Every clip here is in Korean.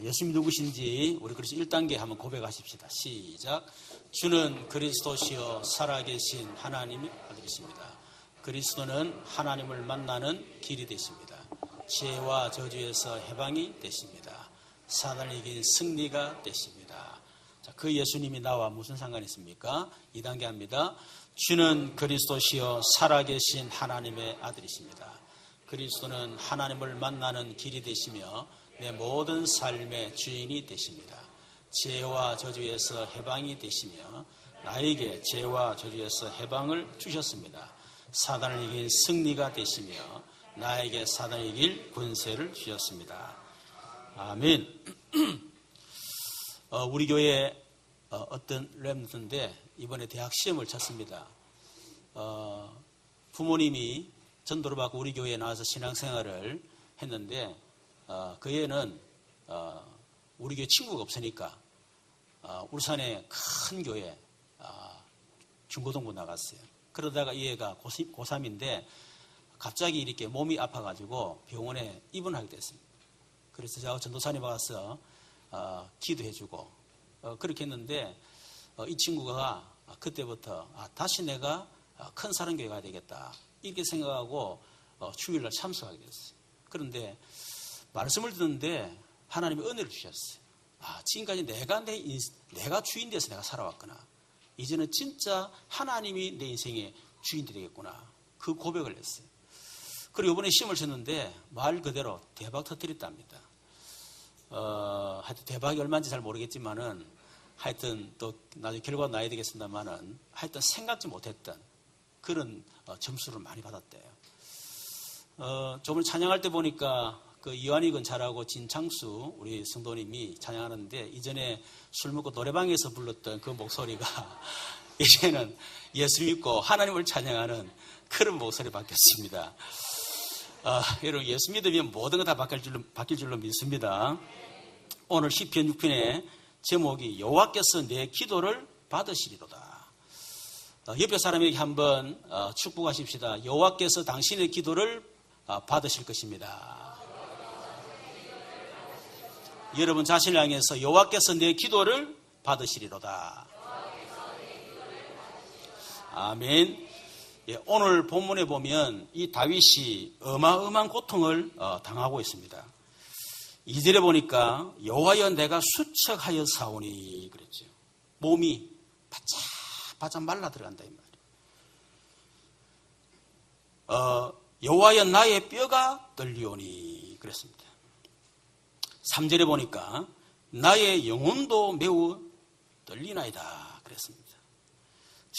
예수님이 누구신지 우리 그래서 1단계 한번 고백하십시다. 시작. 주는 그리스도시요 살아계신 하나님의 아들이십니다. 그리스도는 하나님을 만나는 길이 되십니다. 죄와 저주에서 해방이 되십니다. 사단을 이긴 승리가 되십니다. 자, 그 예수님이 나와 무슨 상관이 있습니까? 2단계 합니다. 주는 그리스도시요 살아계신 하나님의 아들이십니다. 그리스도는 하나님을 만나는 길이 되시며 내 모든 삶의 주인이 되십니다. 죄와 저주에서 해방이 되시며 나에게 죄와 저주에서 해방을 주셨습니다. 사단을 이긴 승리가 되시며 나에게 사단을 이길 권세를 주셨습니다. 아멘. 우리 교회 어떤 렘넌트인데 이번에 대학 시험을 쳤습니다. 부모님이 전도를 받고 우리 교회에 나와서 신앙생활을 했는데 그 애는 우리 교회 친구가 없으니까 울산의 큰 교회 중고등부 나갔어요. 그러다가 이 애가 고3인데 갑자기 이렇게 몸이 아파가지고 병원에 입원하게 됐습니다. 그래서 제가 전도사님 와서 기도해주고 그렇게 했는데 이 친구가 그때부터 다시 내가 큰 사랑교회 가야 되겠다 이렇게 생각하고 주일날 참석하게 됐어요. 그런데 말씀을 듣는데 하나님이 은혜를 주셨어요. 지금까지 내가 주인 돼서 내가 살아왔구나. 이제는 진짜 하나님이 내 인생의 주인이 되겠구나. 그 고백을 했어요. 그리고 이번에 시험을 쳤는데 말 그대로 대박 터뜨렸답니다. 하여튼 대박이 얼마인지 잘 모르겠지만은 하여튼 또 나중에 결과가 나야 되겠습니다만은 하여튼 생각지 못했던 그런 점수를 많이 받았대요. 저번에 찬양할 때 보니까 그 이완익은 잘하고 진창수 우리 성도님이 찬양하는데 이전에 술 먹고 노래방에서 불렀던 그 목소리가 이제는 예수 믿고 하나님을 찬양하는 그런 목소리 바뀌었습니다. 여러분 예수 믿으면 모든 거 다 바뀔 줄로 믿습니다. 오늘 시편 6편의 제목이 여호와께서 내 기도를 받으시리로다. 옆에 사람에게 한번 축복하십시다. 여호와께서 당신의 기도를 받으실 것입니다. 여러분 자신을 향해서 여호와께서 내 기도를 받으시리로다. 아멘. 오늘 본문에 보면 이 다윗이 어마어마한 고통을 당하고 있습니다. 2절에 보니까 여호와여 내가 수척하여 사오니 그랬죠. 몸이 바짝 말라 들어간다 이 말이에요. 여호와여 나의 뼈가 떨리오니 그랬습니다. 3절에 보니까 나의 영혼도 매우 떨리나이다 그랬습니다.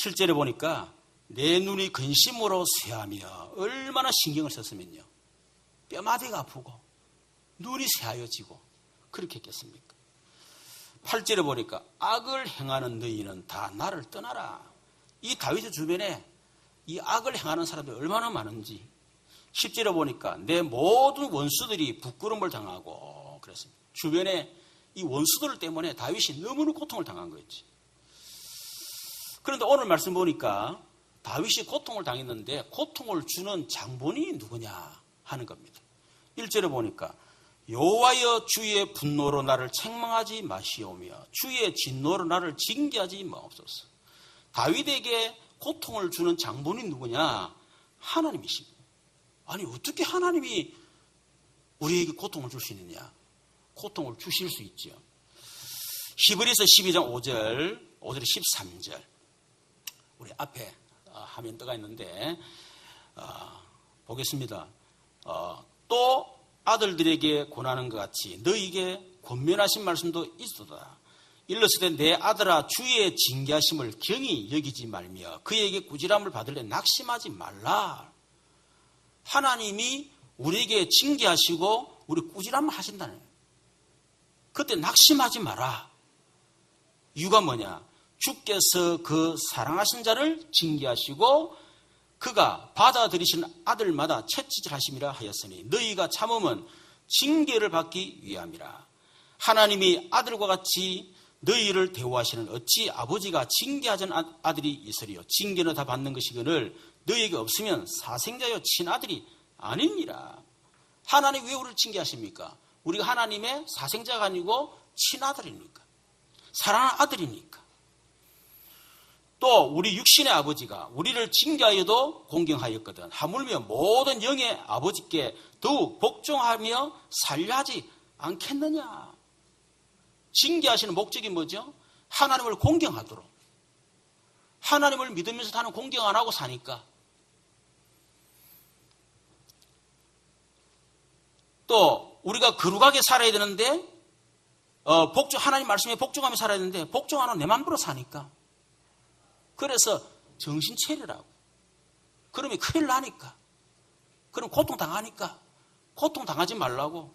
7절에 보니까 내 눈이 근심으로 쇠하며 얼마나 신경을 썼으면요. 뼈마디가 아프고 눈이 쇠하여지고 그렇게 했겠습니까? 8절에 보니까 악을 행하는 너희는 다 나를 떠나라. 이 다윗의 주변에 이 악을 행하는 사람들이 얼마나 많은지 10절에 보니까 내 모든 원수들이 부끄러움을 당하고 그랬습니다. 주변에 이 원수들 때문에 다윗이 너무나 고통을 당한 거였지. 그런데 오늘 말씀 보니까 다윗이 고통을 당했는데 고통을 주는 장본인이 누구냐 하는 겁니다. 1절에 보니까 여호와여 주의 분노로 나를 책망하지 마시오며 주의 진노로 나를 징계하지 마옵소서. 다윗에게 고통을 주는 장본인이 누구냐? 하나님이십니다. 아니 어떻게 하나님이 우리에게 고통을 줄 수 있느냐? 고통을 주실 수 있죠. 히브리서 12장 5절에 13절 우리 앞에 화면 떠가 있는데 보겠습니다. 또 아들들에게 권하는 것 같이 너희에게 권면하신 말씀도 있도다. 일렀을 때 내 아들아 주의 징계하심을 경히 여기지 말며 그에게 꾸지람을 받을래 낙심하지 말라. 하나님이 우리에게 징계하시고 우리 꾸지람을 하신다는 거예요. 그때 낙심하지 마라. 이유가 뭐냐? 주께서 그 사랑하신 자를 징계하시고 그가 받아들이신 아들마다 채찍질하심이라 하였으니 너희가 참음은 징계를 받기 위함이라. 하나님이 아들과 같이 너희를 대우하시는 어찌 아버지가 징계하지 않은 아들이 있으리요. 징계는 다 받는 것이거늘 너희에게 없으면 사생자여 친아들이 아닙니다. 하나님 왜 우리를 징계하십니까? 우리가 하나님의 사생자가 아니고 친아들이니까. 사랑하는 아들이니까. 또 우리 육신의 아버지가 우리를 징계하여도 공경하였거든. 하물며 모든 영의 아버지께 더욱 복종하며 살려 하지 않겠느냐. 징계하시는 목적이 뭐죠? 하나님을 공경하도록. 하나님을 믿으면서 사는 공경 안 하고 사니까. 또 우리가 거룩하게 살아야 되는데 하나님 말씀에 복종하며 살아야 되는데 복종 안 하고 내 맘대로 사니까. 그래서 정신 차리라고. 그러면 큰일 나니까. 그럼 고통당하니까. 고통당하지 말라고.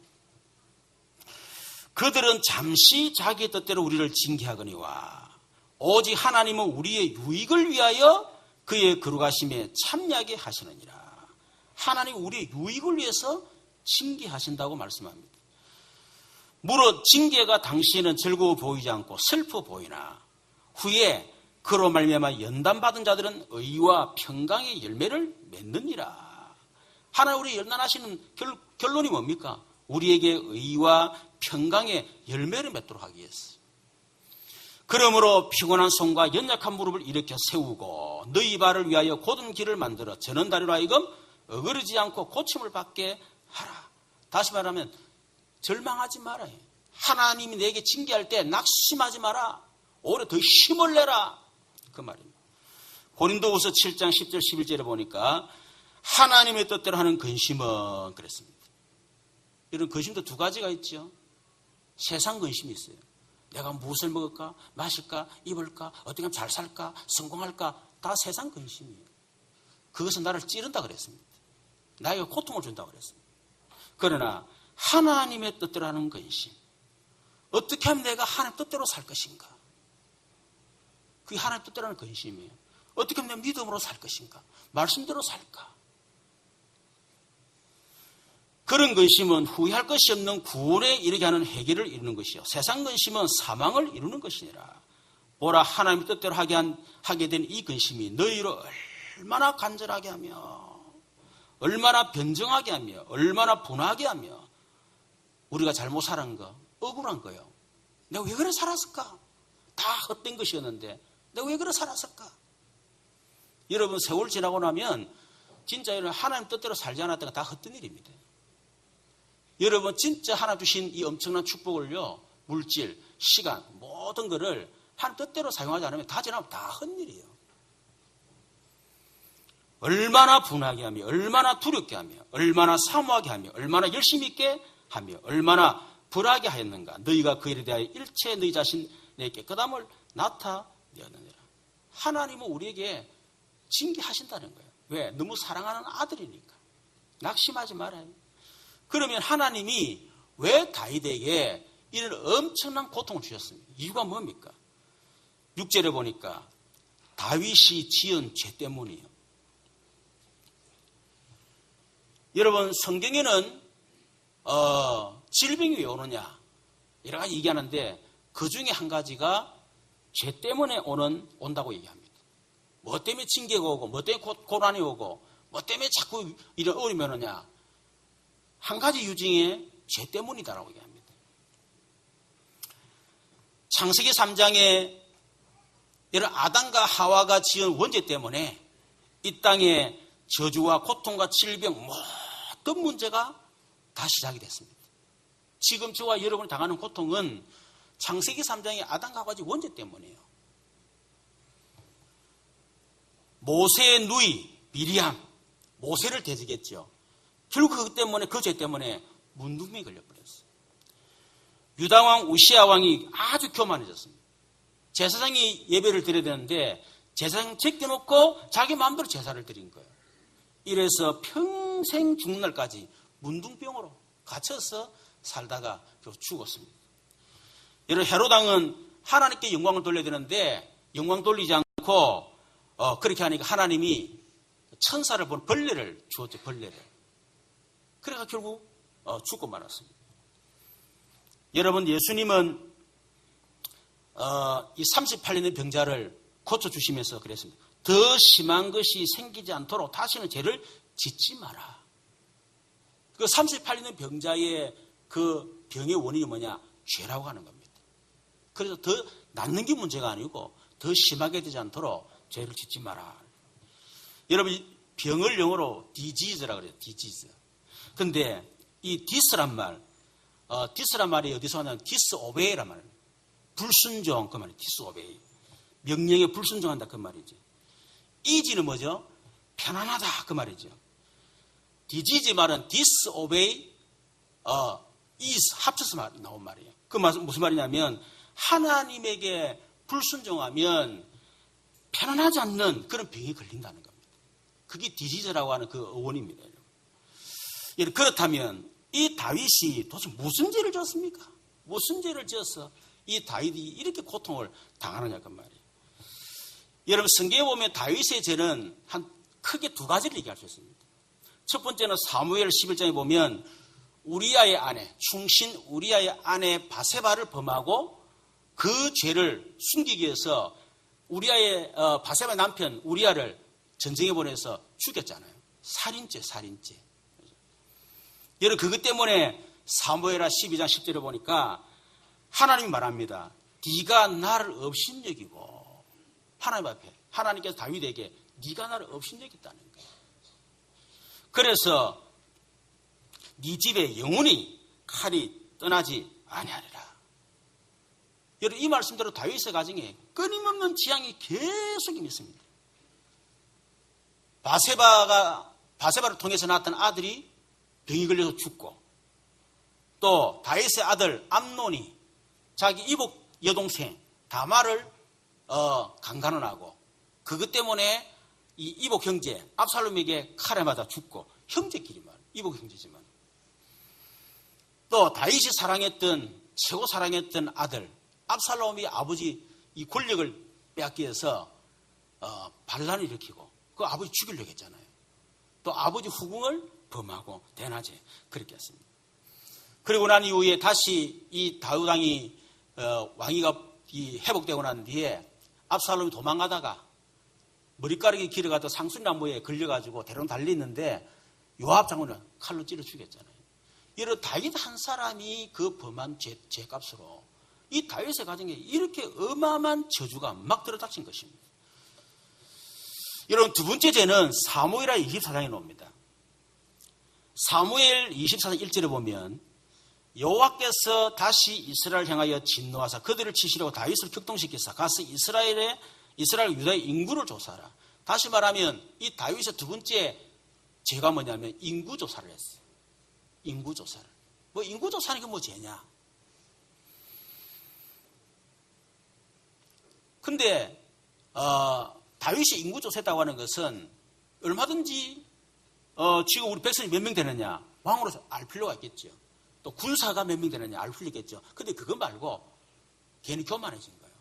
그들은 잠시 자기의 뜻대로 우리를 징계하거니와 오직 하나님은 우리의 유익을 위하여 그의 거룩하심에 참여하게 하시느니라. 하나님 우리의 유익을 위해서 징계하신다고 말씀합니다. 무릇 징계가 당시에는 즐거워 보이지 않고 슬퍼 보이나 후에 그로 말미암아 연단받은 자들은 의와 평강의 열매를 맺느니라. 하나님 우리 연단하시는 결론이 뭡니까? 우리에게 의와 평강의 열매를 맺도록 하기 위해서. 그러므로 피곤한 손과 연약한 무릎을 일으켜 세우고 너희 발을 위하여 곧은 길을 만들어 저는 다리로 하여금 어그러지지 않고 고침을 받게 하라. 다시 말하면 절망하지 마라. 하나님이 내게 징계할 때 낙심하지 마라. 오히려 더 힘을 내라. 그 말입니다. 고린도후서 7장 10절 11절에 보니까 하나님의 뜻대로 하는 근심은 그랬습니다. 이런 근심도 두 가지가 있죠. 세상 근심이 있어요. 내가 무엇을 먹을까, 마실까, 입을까, 어떻게 하면 잘 살까, 성공할까, 다 세상 근심이에요. 그것은 나를 찌른다 그랬습니다. 나에게 고통을 준다 그랬습니다. 그러나 하나님의 뜻대로 하는 근심, 어떻게 하면 내가 하나님 뜻대로 살 것인가? 그게 하나님 뜻대로 하는 근심이에요. 어떻게 하면 내 믿음으로 살 것인가? 말씀대로 살까? 그런 근심은 후회할 것이 없는 구원에 이르게 하는 해결을 이루는 것이요. 세상 근심은 사망을 이루는 것이니라. 보라, 하나님의 뜻대로 하게 된 이 근심이 너희로 얼마나 간절하게 하며 얼마나 변정하게 하며 얼마나 분하게 하며 우리가 잘못 살은 거, 억울한 거요. 내가 왜 그래 살았을까? 다 헛된 것이었는데 내가 왜 그래 살았을까? 여러분 세월 지나고 나면 진짜 하나님 뜻대로 살지 않았던 건 다 헛된 일입니다. 여러분 진짜 하나 주신 이 엄청난 축복을요, 물질, 시간, 모든 거를 하나님 뜻대로 사용하지 않으면 다 지나면 다 헛일이에요. 얼마나 분하게 하며 얼마나 두렵게 하며 얼마나 사모하게 하며 얼마나 열심히 있게 하며 얼마나 불하게 하였는가. 너희가 그 일에 대하여 일체 너희 자신의 깨끗함을 나타내었느니라. 하나님은 우리에게 징계하신다는 거예요. 왜? 너무 사랑하는 아들이니까. 낙심하지 말아요. 그러면 하나님이 왜 다윗에게 이런 엄청난 고통을 주셨습니까? 이유가 뭡니까? 6절에 보니까 다윗이 지은 죄 때문이에요. 여러분 성경에는 질병이 왜 오느냐 여러 가지 얘기하는데 그 중에 한 가지가 죄 때문에 온다고 얘기합니다. 뭐 때문에 징계가 오고 뭐 때문에 고난이 오고 뭐 때문에 자꾸 이런 어려움이 오느냐, 한 가지 이유 중에 죄 때문이다라고 얘기합니다. 창세기 3장에 이런 아담과 하와가 지은 원죄 때문에 이 땅에 저주와 고통과 질병 모든 문제가 다 시작이 됐습니다. 지금 저와 여러분이 당하는 고통은 창세기 3장의 아담과 하와의 원죄 때문이에요. 모세의 누이 미리암, 모세를 대적했죠. 결국 그것 때문에, 그 죄 때문에 문둥병에 걸려버렸어요. 유다왕 우시아 왕이 아주 교만해졌습니다. 제사장이 예배를 드려야 되는데 제사장 제껴놓고 자기 마음대로 제사를 드린 거예요. 이래서 평생 죽는 날까지 문둥병으로 갇혀서 살다가 죽었습니다. 여러분 헤롯 왕은 하나님께 영광을 돌려야 되는데 영광 돌리지 않고 그렇게 하니까 하나님이 천사를 본 벌레를 주었죠. 벌레를. 그래서 결국 죽고 말았습니다. 여러분 예수님은 이 38년의 병자를 고쳐주시면서 그랬습니다. 더 심한 것이 생기지 않도록 다시는 죄를 짓지 마라. 그 38년의 병자의 그 병의 원인이 뭐냐? 죄라고 하는 겁니다. 그래서 더 낫는 게 문제가 아니고 더 심하게 되지 않도록 죄를 짓지 마라. 여러분, 병을 영어로 disease라고 그래요. disease. 근데 이 dis란 말이 어디서 왔냐면 disobey란 말이에요. 불순종, 그 말이에요. disobey. 명령에 불순종한다, 그 말이지. easy는 뭐죠? 편안하다, 그 말이죠. disease 말은 disobey, is 합쳐서 나온 말이에요. 그 말은 무슨 말이냐면 하나님에게 불순종하면 편안하지 않는 그런 병이 걸린다는 겁니다. 그게 디지즈라고 하는 그 어원입니다. 그렇다면 이 다윗이 도대체 무슨 죄를 지었습니까? 무슨 죄를 지어서 이 다윗이 이렇게 고통을 당하느냐 그 말이에요. 여러분, 성경에 보면 다윗의 죄는 크게 두 가지를 얘기할 수 있습니다. 첫 번째는 사무엘 11장에 보면 우리아의 아내, 충신 우리아의 아내 바세바를 범하고 그 죄를 숨기기 위해서 우리아의 바세바의 남편 우리아를 전쟁에 보내서 죽였잖아요. 살인죄. 여러분, 그것 때문에 사무엘하 12장 10절에 보니까 하나님이 말합니다. 네가 나를 업신여기고, 하나님 앞에 하나님께서 다윗에게 네가 나를 업신여겼다는 거예요. 그래서 네 집에 영원히 칼이 떠나지 아니하리라. 여러분, 이 말씀대로 다윗의 가정에 끊임없는 재앙이 계속 있습니다. 바세바를 통해서 낳았던 아들이 병이 걸려서 죽고, 또 다윗의 아들 암논이 자기 이복 여동생 다말을 강간을 하고, 그것 때문에 이 이복 형제 압살롬에게 칼에 맞아 죽고, 형제끼리만, 이복 형제지만, 또 다윗이 최고 사랑했던 아들 압살롬이 아버지 이 권력을 빼앗기 위해서 반란을 일으키고 그 아버지 죽이려고 했잖아요. 또 아버지 후궁을 범하고 대낮에 그렇게 했습니다. 그리고 난 이후에 다시 이 다윗 왕이 왕위가 회복되고 난 뒤에 압살롬이 도망가다가 머리카락이 길어가지고 상수나무에 걸려가지고 대롱 달렸는데 요압 장군을 칼로 찔러 죽였잖아요. 이런 다윗 한 사람이 그 범한 죄값으로 이 다윗의 가정에 이렇게 어마어마한 저주가 막 들어닥친 것입니다. 여러분, 두 번째 죄는 사무엘하 24장에 나옵니다. 사무엘 24장 1절에 보면 여호와께서 다시 이스라엘을 향하여 진노하사 그들을 치시려고 다윗을 격동시키사 가서 이스라엘 유다의 인구를 조사하라. 다시 말하면 이 다윗의 두 번째 죄가 뭐냐면 인구조사를 했어요. 인구조사를. 인구조사는 이게 뭐 죄냐? 근데 다윗이 인구조사했다고 하는 것은 얼마든지 지금 우리 백성이 몇 명 되느냐 왕으로서 알 필요가 있겠죠. 또 군사가 몇 명 되느냐 알 필요가 있겠죠. 근데 그거 말고 괜히 교만해진 거예요.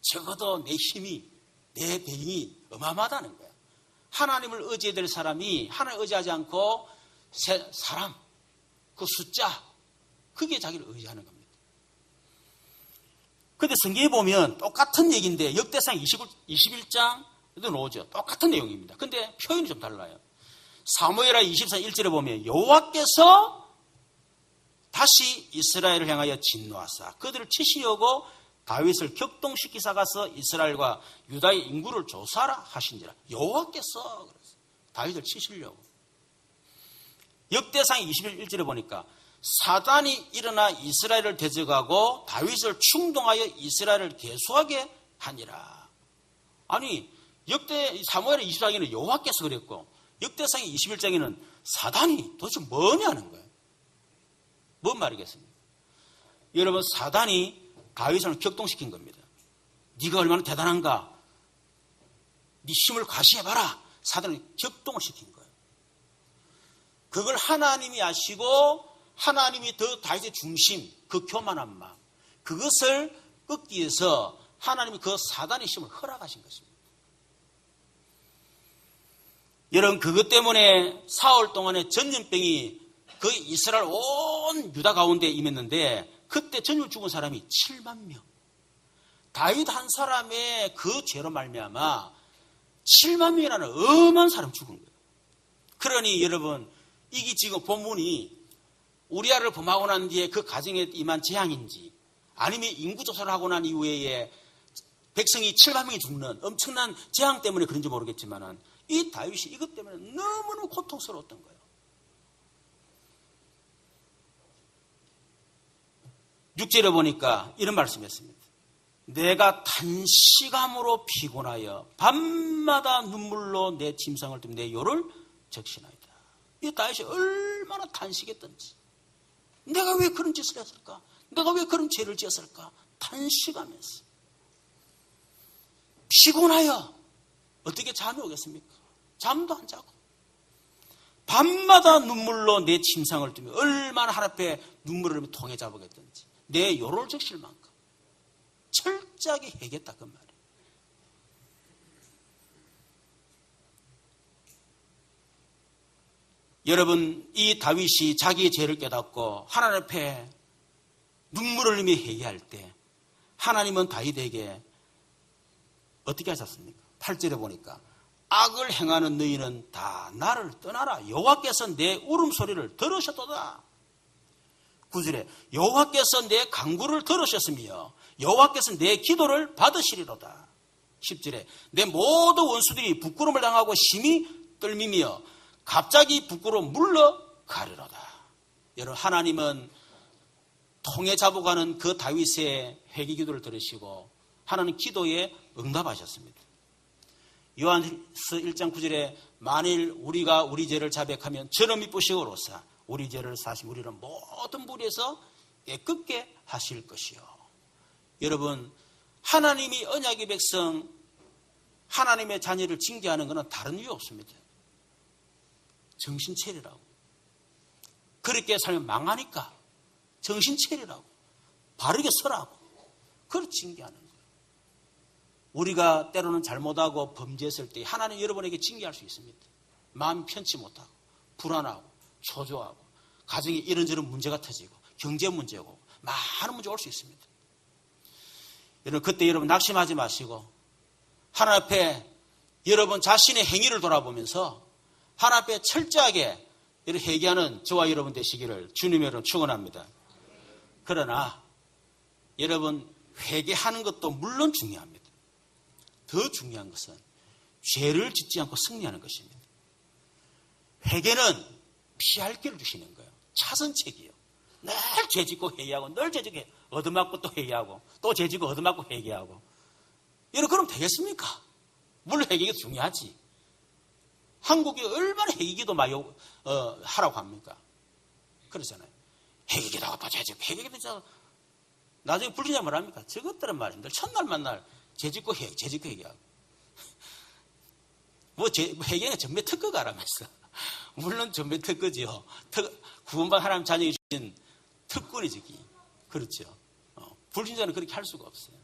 적어도 내 힘이, 내 배경이 어마어마하다는 거예요. 하나님을 의지해야 될 사람이 하나님을 의지하지 않고 사람, 그 숫자, 그게 자기를 의지하는 겁니다. 근데 성경에 보면 똑같은 얘기인데 역대상 21장에도 나오죠. 똑같은 내용입니다. 근데 표현이 좀 달라요. 사무엘하 24장 1절에 보면 여호와께서 다시 이스라엘을 향하여 진노하사 그들을 치시려고 다윗을 격동시키사 가서 이스라엘과 유다의 인구를 조사하라 하신지라. 여호와께서 다윗을 치시려고. 역대상 21절에 보니까 사단이 일어나 이스라엘을 대적하고 다윗을 충동하여 이스라엘을 계수하게 하니라. 아니, 사무엘 24장에는 여호와께서 그랬고 역대상 21장에는 사단이 도대체 뭐냐는 거예요. 뭔 말이겠습니까? 여러분, 사단이 다윗을 격동시킨 겁니다. 네가 얼마나 대단한가? 네 힘을 과시해봐라. 사단이 격동을 시킨 거예요. 그걸 하나님이 아시고 하나님이 더 다윗의 중심, 그 교만한 마음, 그것을 꺾기 위해서 하나님이 그 사단의 힘을 허락하신 것입니다. 여러분, 그것 때문에 사흘 동안의 전염병이 그 이스라엘 온 유다 가운데 임했는데 그때 전염 죽은 사람이 7만 명. 다윗 한 사람의 그 죄로 말미암아 7만 명이라는 어마어마한 사람 죽은 거예요. 그러니 여러분, 이게 지금 본문이 우리아를 범하고 난 뒤에 그 가정에 임한 재앙인지 아니면 인구조사를 하고 난 이후에 백성이 7만 명이 죽는 엄청난 재앙 때문에 그런지 모르겠지만 이 다윗이 이것 때문에 너무너무 고통스러웠던 거예요. 6절에 보니까 이런 말씀이었습니다. 내가 단시감으로 피곤하여 밤마다 눈물로 내 침상을 뜨며 내 요를 적시나이다. 이 다윗이 얼마나 탄식했던지, 내가 왜 그런 짓을 했을까? 내가 왜 그런 죄를 지었을까? 탄식하면서 피곤하여 어떻게 잠이 오겠습니까? 잠도 안 자고 밤마다 눈물로 내 침상을 뜨며 얼마나 하나님 앞에 눈물을 흘리며 통해 잡으겠던지 내 요를 적실 만큼 철저하게 해겠다 그 말이에요. 여러분, 이 다윗이 자기의 죄를 깨닫고 하나님 앞에 눈물을 흘리며 회개할 때 하나님은 다윗에게 어떻게 하셨습니까? 8절에 보니까 악을 행하는 너희는 다 나를 떠나라. 여호와께서 내 울음소리를 들으셨도다. 9절에 여호와께서 내 간구를 들으셨으며 여호와께서 내 기도를 받으시리로다. 10절에 내 모든 원수들이 부끄러움을 당하고 심히 떨미며 갑자기 부끄러워 물러가리로다. 여러분, 하나님은 통에 잡아가는 그 다윗의 회개 기도를 들으시고 하나님 기도에 응답하셨습니다. 요한서 1장 9절에 만일 우리가 우리 죄를 자백하면 저는 미쁘시고로사 우리 죄를 사심 우리를 모든 불에서 깨끗게 하실 것이요. 여러분, 하나님이 언약의 백성 하나님의 자녀를 징계하는 것은 다른 이유 없습니다. 정신 차리라고. 그렇게 살면 망하니까 정신 차리라고. 바르게 서라고. 그걸 징계하는 거예요. 우리가 때로는 잘못하고 범죄했을 때 하나님 여러분에게 징계할 수 있습니다. 마음이 편치 못하고 불안하고 초조하고 가정에 이런저런 문제가 터지고 경제 문제고 많은 문제가 올 수 있습니다. 여러분, 그때 여러분 낙심하지 마시고 하나님 앞에 여러분 자신의 행위를 돌아보면서 하나님 앞에 철저하게 이렇게 회개하는 저와 여러분 되시기를 주님의 이름으로 축원합니다. 그러나 여러분, 회개하는 것도 물론 중요합니다. 더 중요한 것은 죄를 짓지 않고 승리하는 것입니다. 회개는 피할 길을 주시는 거예요. 차선책이에요. 늘 죄짓고 회개하고 늘 죄짓고 얻어맞고 또 회개하고 또 죄짓고 얻어맞고 회개하고. 여러분, 그럼 되겠습니까? 물론 회개가 중요하지. 한국이 얼마나 회개기도 많이 하라고 합니까? 그러잖아요. 회개기도하고 또 죄짓고 회개기도 나중에 불리냐 뭐랍니까? 저것들은 말입니다. 첫날 만날 죄짓고 회개하고. 회개는 전매 특허가 라면서. 물론 전매 특허지요. 구원받은 하나님 자녀에 주신 특권이지. 그렇죠. 불신자는 그렇게 할 수가 없어요.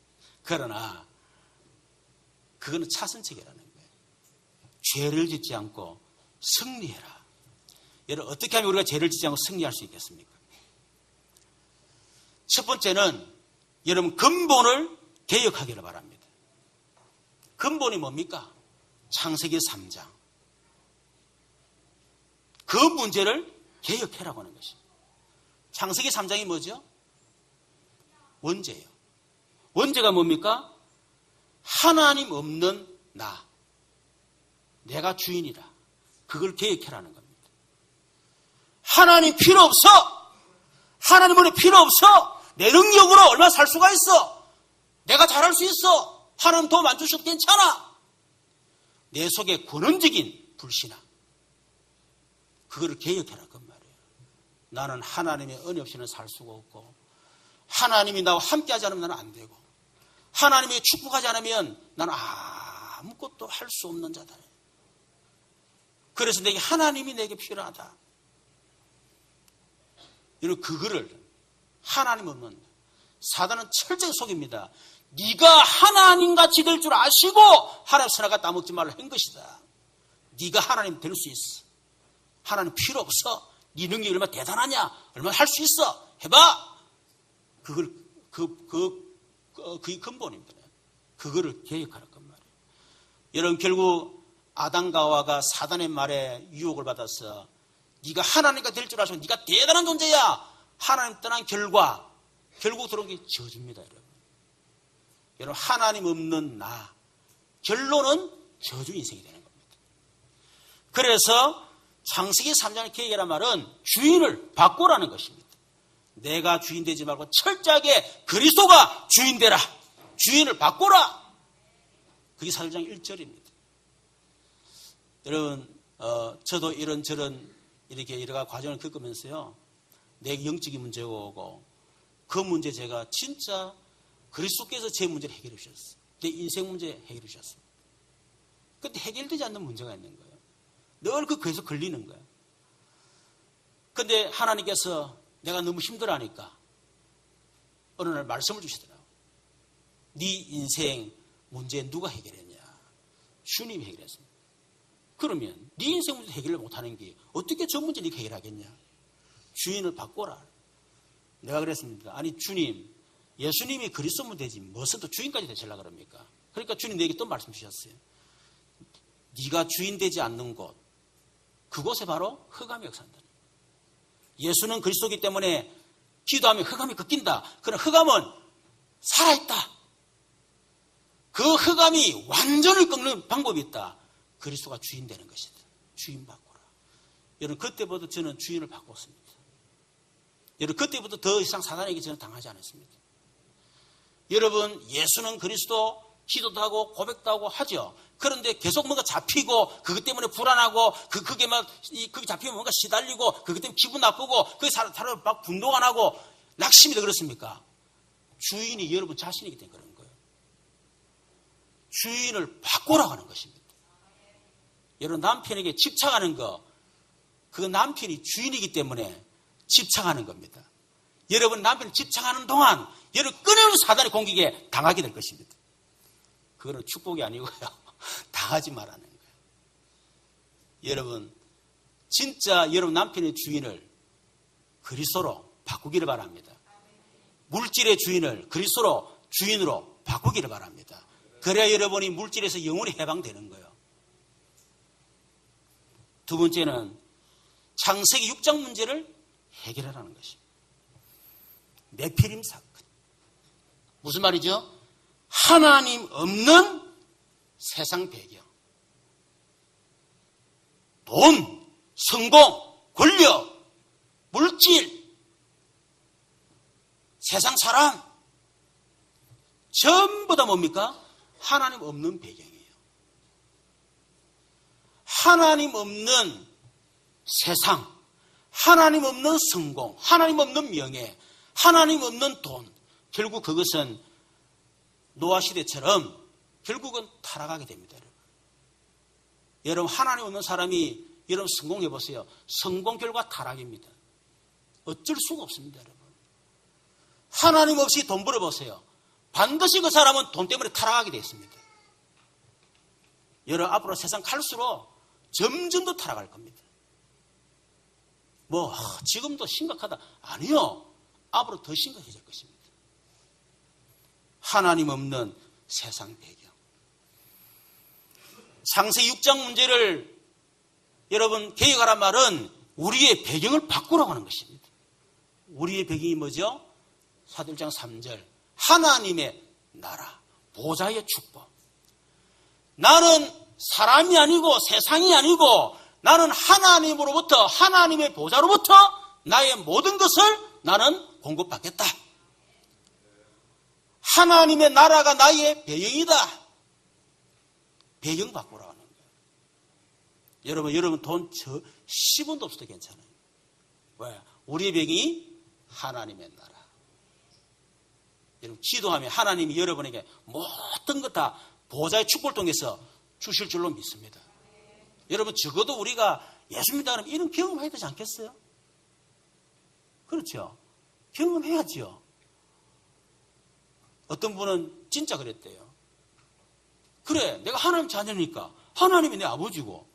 그러나 그거는 차선책이라는 거예요. 죄를 짓지 않고 승리해라. 여러분, 어떻게 하면 우리가 죄를 짓지 않고 승리할 수 있겠습니까? 첫 번째는 여러분 근본을 개혁하기를 바랍니다. 근본이 뭡니까? 창세기 3장. 그 문제를 개혁해라고 하는 것입니다. 창세기 3장이 뭐죠? 원죄예요. 원죄가 뭡니까? 하나님 없는 나. 내가 주인이라. 그걸 개혁해라는 겁니다. 하나님 필요 없어. 하나님 우리 필요 없어. 내 능력으로 얼마나 살 수가 있어. 내가 잘할 수 있어. 하나님 도움 안 주셔도 괜찮아. 내 속에 권원적인 불신앙. 그거를 개혁해라 그 말이에요. 나는 하나님의 은혜 없이는 살 수가 없고 하나님이 나와 함께하지 않으면 나는 안 되고 하나님이 축복하지 않으면 나는 아무것도 할 수 없는 자다. 그래서 하나님이 내게 필요하다. 여러분, 그거를 하나님 없는 사단은 철저히 속입니다. 네가 하나님같이 될 줄 아시고 하나님 선악과 따먹지 말라 한 것이다. 네가 하나님 될 수 있어. 하나님 필요 없어. 네 능력이 얼마나 대단하냐. 얼마나 할 수 있어. 해봐. 그걸 그게 근본입니다. 그거를 개혁하는 것 말이에요. 여러분, 결국 아담과 하와가 사단의 말에 유혹을 받아서 네가 하나님과 될 줄 아시고 네가 대단한 존재야. 하나님 떠난 결과 결국 들어온 게 저주입니다. 여러분 하나님 없는 나 결론은 저주 인생이 되는 겁니다. 그래서 창세기 3장의 계획이란 말은 주인을 바꾸라는 것입니다. 내가 주인 되지 말고 철저하게 그리스도가 주인 되라. 주인을 바꾸라. 그게 4장 1절입니다. 여러분 저도 이런저런 이렇게 여러 가지 과정을 겪으면서요. 내 영적인 문제가 오고 그 문제 제가 진짜 그리스도께서 제 문제를 해결해 주셨어요. 내 인생 문제 해결해 주셨어요. 근데 해결되지 않는 문제가 있는 거예요. 늘 그 계속 걸리는 거예요. 근데 하나님께서 내가 너무 힘들어하니까 어느 날 말씀을 주시더라고요. 네 인생 문제 누가 해결했냐? 주님이 해결했습니다. 그러면 네 인생 문제 해결을 못하는 게 어떻게 저 문제 네가 해결하겠냐? 주인을 바꿔라. 내가 그랬습니다. 아니 주님, 예수님이 그리스도면 되지 무슨 또 주인까지 되시려고 그럽니까? 그러니까 주님 내게 또 말씀 주셨어요. 네가 주인 되지 않는 곳, 그곳에 바로 흑암이 역사한다. 예수는 그리스도이기 때문에 기도하면 흑암이 꺾인다. 그러나 흑암은 살아있다. 그 흑암이 완전히 꺾는 방법이 있다. 그리스도가 주인 되는 것이다. 주인 바꾸라. 여러분 그때부터 저는 주인을 바꿨습니다. 여러분 그때부터 더 이상 사단에게 저는 당하지 않았습니다. 여러분 예수는 그리스도 기도도 하고 고백도 하고 하죠. 그런데 계속 뭔가 잡히고 그것 때문에 불안하고 그게 잡히면 뭔가 시달리고 그것 때문에 기분 나쁘고 그게 사람을 막 분노가 나고 낙심이 돼 그렇습니까? 주인이 여러분 자신이기 때문에 그런 거예요. 주인을 바꾸라고 하는 것입니다. 여러분 남편에게 집착하는 거 그 남편이 주인이기 때문에 집착하는 겁니다. 여러분 남편이 집착하는 동안 여러분 끊임없이 사단의 공격에 당하게 될 것입니다. 그거는 축복이 아니고요. 당하지 말라는 거예요. 여러분 진짜 여러분 남편의 주인을 그리스도로 바꾸기를 바랍니다. 물질의 주인을 그리스도로 주인으로 바꾸기를 바랍니다. 그래야 여러분이 물질에서 영원히 해방되는 거예요. 두 번째는 창세기 6장 문제를 해결하라는 것입니다. 네피림 사건. 무슨 말이죠? 하나님 없는 세상 배경. 돈, 성공, 권력, 물질, 세상 사람. 전부 다 뭡니까? 하나님 없는 배경이에요. 하나님 없는 세상, 하나님 없는 성공, 하나님 없는 명예, 하나님 없는 돈. 결국 그것은 노아 시대처럼 결국은 타락하게 됩니다. 여러분 하나님 없는 사람이 여러분 성공해 보세요. 성공 결과 타락입니다. 어쩔 수가 없습니다. 여러분 하나님 없이 돈 벌어보세요. 반드시 그 사람은 돈 때문에 타락하게 되어 있습니다. 여러분 앞으로 세상 갈수록 점점 더 타락할 겁니다. 지금도 심각하다. 아니요. 앞으로 더 심각해질 것입니다. 하나님 없는 세상 배경. 창세기 6장 문제를 여러분 개혁하란 말은 우리의 배경을 바꾸라고 하는 것입니다. 우리의 배경이 뭐죠? 사도행전 3절. 하나님의 나라, 보좌의 축복. 나는 사람이 아니고 세상이 아니고 나는 하나님으로부터 하나님의 보좌로부터 나의 모든 것을 나는 공급받겠다. 하나님의 나라가 나의 배경이다. 배경 바꾸라고 하는 거예요. 여러분 돈 10원도 없어도 괜찮아요. 왜? 우리의 배경이 하나님의 나라. 여러분 기도하면 하나님이 여러분에게 모든 것 다 보좌의 축복을 통해서 주실 줄로 믿습니다. 여러분 적어도 우리가 예수 믿다 그러면 이런 경험해야 되지 않겠어요? 그렇죠? 경험해야죠. 어떤 분은 진짜 그랬대요. 그래 내가 하나님 자녀니까 하나님이 내 아버지고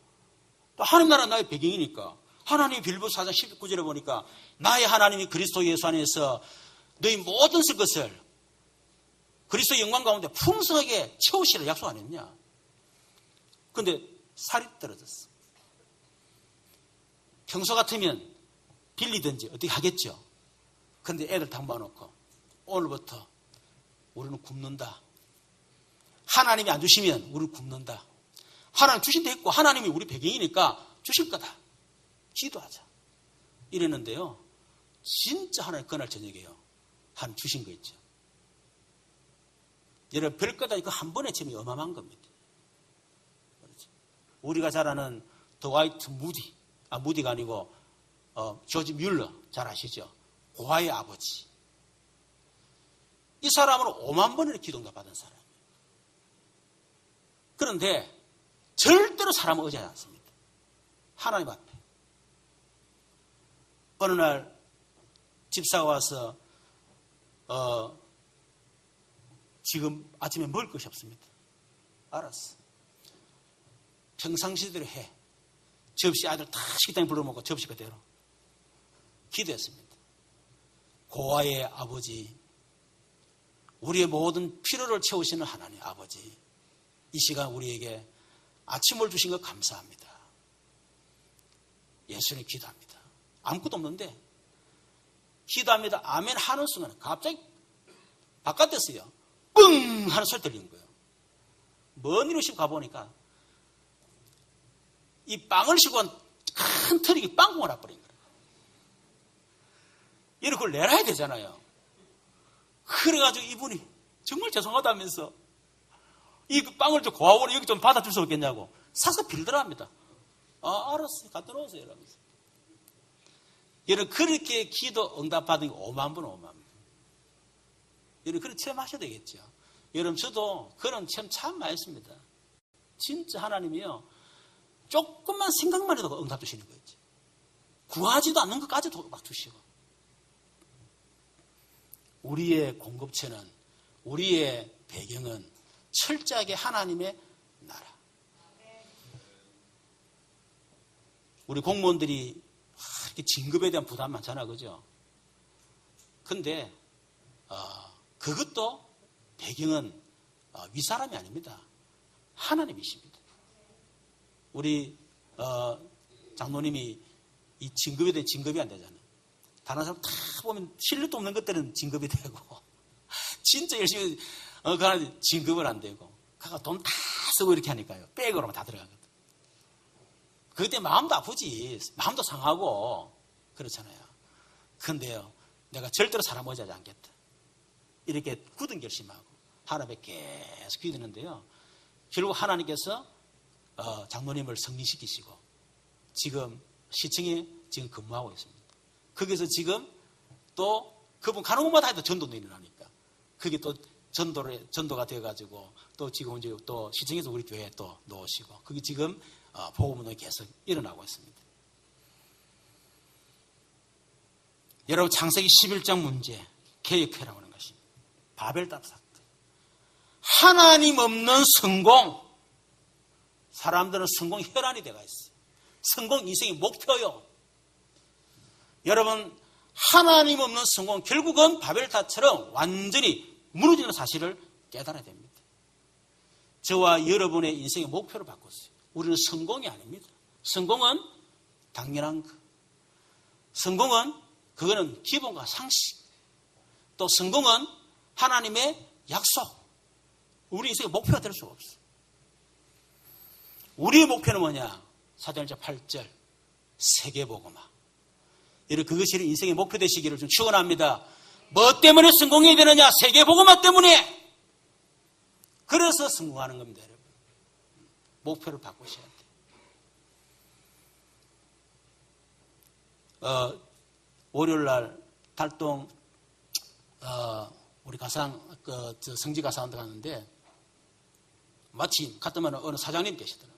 또 하나님 나라 나의 배경이니까 하나님이 빌보서 4장 19절에 보니까 나의 하나님이 그리스도 예수 안에서 너희 모든 쓸 것을 그리스도 영광 가운데 풍성하게 채우시라 약속 안 했냐? 근데 살이 떨어졌어. 평소 같으면 빌리든지 어떻게 하겠죠. 그런데 애들 다 모아놓고 오늘부터 우리는 굶는다. 하나님이 안 주시면 우리는 굶는다. 하나님 주신다 했고 하나님이 우리 배경이니까 주실 거다. 기도하자. 이랬는데요. 진짜 하나님 그날 저녁에요. 하나님 주신 거 있죠. 여러분 별거다 이거 한 번에 치면 어마어마한 겁니다. 그렇죠? 우리가 잘 아는 더와이트 무디, 무디가 아니고 조지 뮬러 잘 아시죠? 고아의 아버지. 이 사람은 5만 번을 기도응답 받은 사람이에요. 그런데 절대로 사람을 의지하지 않습니다. 하나님 앞에. 어느 날 집사가 와서 지금 아침에 먹을 것이 없습니다. 알았어. 평상시대로 해. 접시 아이들 다 식당에 불러먹고 접시 그대로. 기도했습니다. 고아의 아버지, 우리의 모든 필요를 채우시는 하나님 아버지, 이 시간 우리에게 아침을 주신 것 감사합니다. 예수님 기도합니다. 아무것도 없는데 기도합니다. 아멘 하는 순간 갑자기 바깥에서요. 뻥! 하는 소리 들리는 거예요. 먼 이로 씹고 가보니까 이 빵을 씹고 큰 털이 빵구가 나버린 거예요. 이런 걸 내놔야 되잖아요. 그래가지고 이분이 정말 죄송하다면서 이 빵을 좀 고아오로 여기 좀 받아줄 수 없겠냐고 사서 빌더랍니다. 알았어요. 갖다 놓으세요. 이러면서. 여러분 그렇게 기도 응답받은 게 5만 분. 여러분 그렇게 체험하셔야 되겠죠. 여러분 저도 그런 체험 참 많이 했습니다. 진짜 하나님이요. 조금만 생각만 해도 응답 주시는 거였지. 구하지도 않는 것까지도 막 주시고. 우리의 공급처는, 우리의 배경은 철저하게 하나님의 나라. 우리 공무원들이 이렇게 진급에 대한 부담 많잖아, 그죠? 근데 그것도 배경은 윗사람이 아닙니다. 하나님이십니다. 우리 장로님이 이 진급에 대한 진급이 안 되잖아요. 다른 사람 다 보면 실력도 없는 것들은 진급이 되고 진짜 열심히 그러나 진급은 안 되고 그가 돈 다 쓰고 이렇게 하니까요. 백으로만 다 들어가거든. 그때 마음도 아프지. 마음도 상하고 그렇잖아요. 그런데요. 내가 절대로 사람 의지하지 않겠다. 이렇게 굳은 결심하고 하나님께 계속 기도했는데요. 결국 하나님께서 장로님을 승리시키시고 지금 시청에 지금 근무하고 있습니다. 거기서 지금 또 그분 가는 곳마다 해도 전도도 일어나니까 그게 또 전도가 되어가지고 또 지금 이제 또 시청에서 우리 교회에 또 놓으시고 그게 지금 복음운동이 계속 일어나고 있습니다. 여러분 창세기 11장 문제 개혁회라고 하는 것입니다. 바벨탑 사건. 하나님 없는 성공. 사람들은 성공 혈안이 되어 있어요. 성공 인생의 목표요. 여러분 하나님 없는 성공 결국은 바벨탑처럼 완전히 무너지는 사실을 깨달아야 됩니다. 저와 여러분의 인생의 목표를 바꿨어요. 우리는 성공이 아닙니다. 성공은 당연한 것. 성공은 그거는 기본과 상식. 또 성공은 하나님의 약속. 우리 인생의 목표가 될 수가 없어요. 우리의 목표는 뭐냐? 사도행전 8절 세계복음화. 여러분 그것이 인생의 목표 되시기를 좀 축원합니다. 뭐 때문에 성공해야 되느냐? 세계복음화 때문에. 그래서 성공하는 겁니다, 여러분. 목표를 바꾸셔야 돼요. 월요일날 달동 우리 가상 성지 가사원들 가는데 마침 갔더만 어느 사장님 계시더라고요.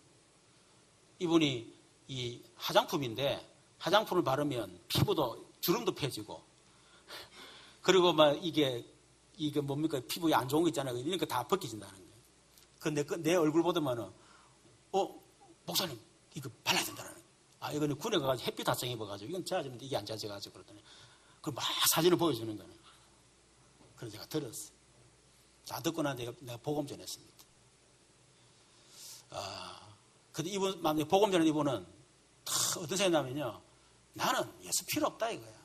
이분이 이 화장품인데 화장품을 바르면 피부도 주름도 펴지고 그리고 막 이게 뭡니까 피부에 안 좋은 거 있잖아요. 이런 거 다 벗겨진다는 거예요. 내 얼굴 보더만은 목사님 이거 발라야 된다는 거예요. 이거는 군에 가가지고 햇빛 다성 입어가지고 이건 짜지는데 이게 안 짜져가지고 그러더니 그 막 사진을 보여주는 거는. 그래서 제가 들었어요. 다 듣고 난 내가 복음 전했습니다. 근데 복음 전한 이분은 다 어떤 생각이냐면요. 나는 예수 필요 없다 이거야.